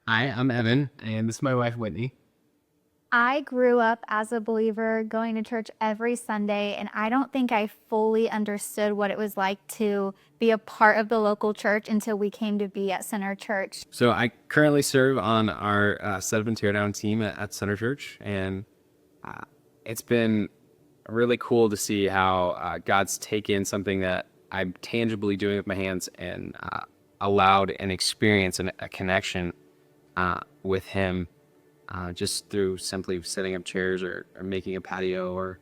Hi, I'm Evan, and this is my wife, Whitney. I grew up as a believer going to church every Sunday, and I don't think I fully understood what it was like to be a part of the local church until we came to be at Center Church. So I currently serve on our Set Up and Tear Down team at Center Church, and uh, it's been really cool to see how God's taken something that I'm tangibly doing with my hands and allowed an experience and a connection with Him just through simply setting up chairs or making a patio or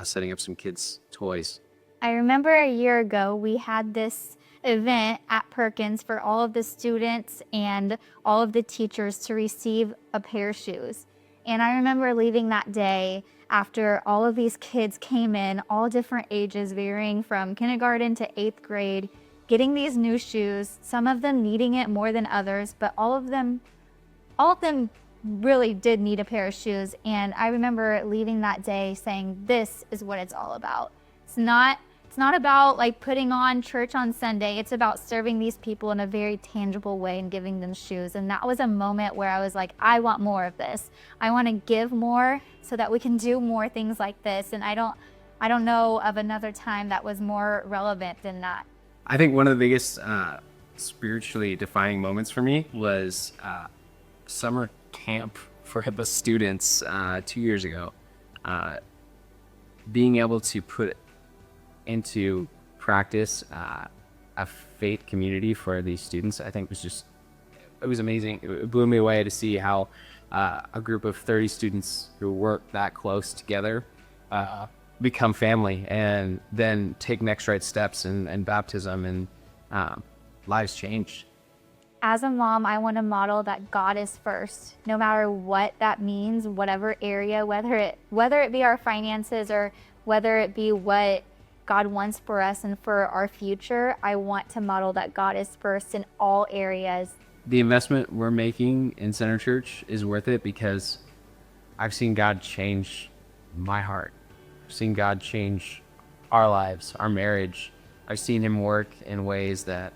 setting up some kids' toys. I remember a year ago we had this event at Perkins for all of the students and all of the teachers to receive a pair of shoes. And I remember leaving that day after all of these kids came in, all different ages, varying from kindergarten to 8th grade, getting these new shoes, some of them needing it more than others, but all of them really did need a pair of shoes. And I remember leaving that day saying, this is what it's all about. It's not about like putting on church on Sunday. It's about serving these people in a very tangible way and giving them shoes. And that was a moment where I was like, I want more of this. I want to give more so that we can do more things like this. And I don't know of another time that was more relevant than that. I think one of the biggest spiritually defining moments for me was summer camp for HIPAA students 2 years ago. Uh, Being able to put into practice a faith community for these students, I think it was amazing. It blew me away to see how a group of 30 students who work that close together become family and then take next right steps and baptism and lives changed. As a mom, I want to model that God is first, no matter what that means, whatever area, whether it be our finances or whether it be what God wants for us and for our future. I want to model that God is first in all areas. The investment we're making in Center Church is worth it because I've seen God change my heart. I've seen God change our lives, our marriage. I've seen Him work in ways that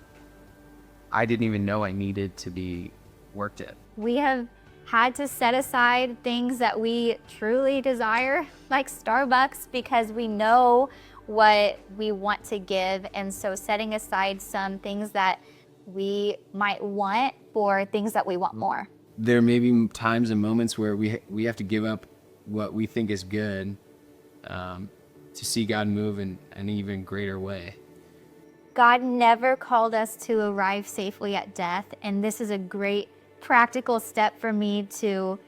I didn't even know I needed to be worked at. We have had to set aside things that we truly desire, like Starbucks, because we know what we want to give. And so setting aside some things that we might want for things that we want more. There may be times and moments where we have to give up what we think is good to see God move in an even greater way. God never called us to arrive safely at death, and this is a great practical step for me to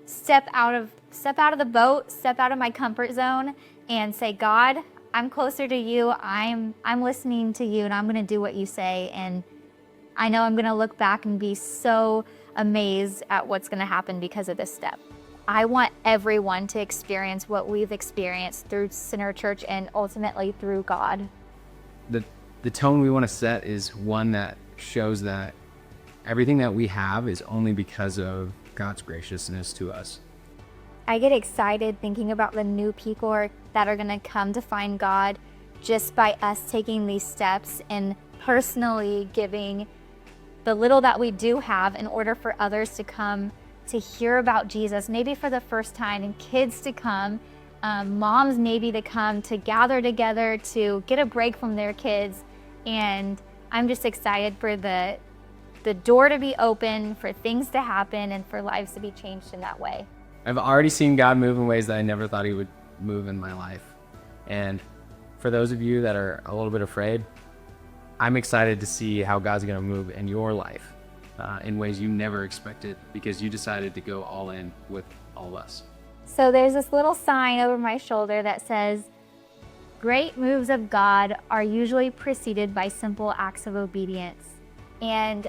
step out of the boat, step out of my comfort zone and say, God, I'm closer to you. I'm listening to you, and I'm going to do what you say. And I know I'm going to look back and be so amazed at what's going to happen because of this step. I want everyone to experience what we've experienced through Center Church and ultimately through God. The tone we want to set is one that shows that everything that we have is only because of God's graciousness to us. I get excited thinking about the new people that are going to come to find God just by us taking these steps and personally giving the little that we do have in order for others to come to hear about Jesus, maybe for the first time, and kids to come, moms maybe to come to gather together to get a break from their kids. And I'm just excited for the door to be open, for things to happen, and for lives to be changed in that way. I've already seen God move in ways that I never thought He would move in my life. And for those of you that are a little bit afraid, I'm excited to see how God's going to move in your life in ways you never expected because you decided to go all in with all of us. So there's this little sign over my shoulder that says, great moves of God are usually preceded by simple acts of obedience. And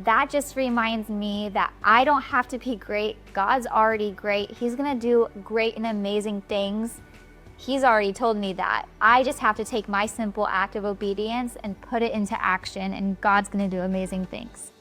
that just reminds me that I don't have to be great. God's already great. He's going to do great and amazing things. He's already told me that. I just have to take my simple act of obedience and put it into action, and God's going to do amazing things.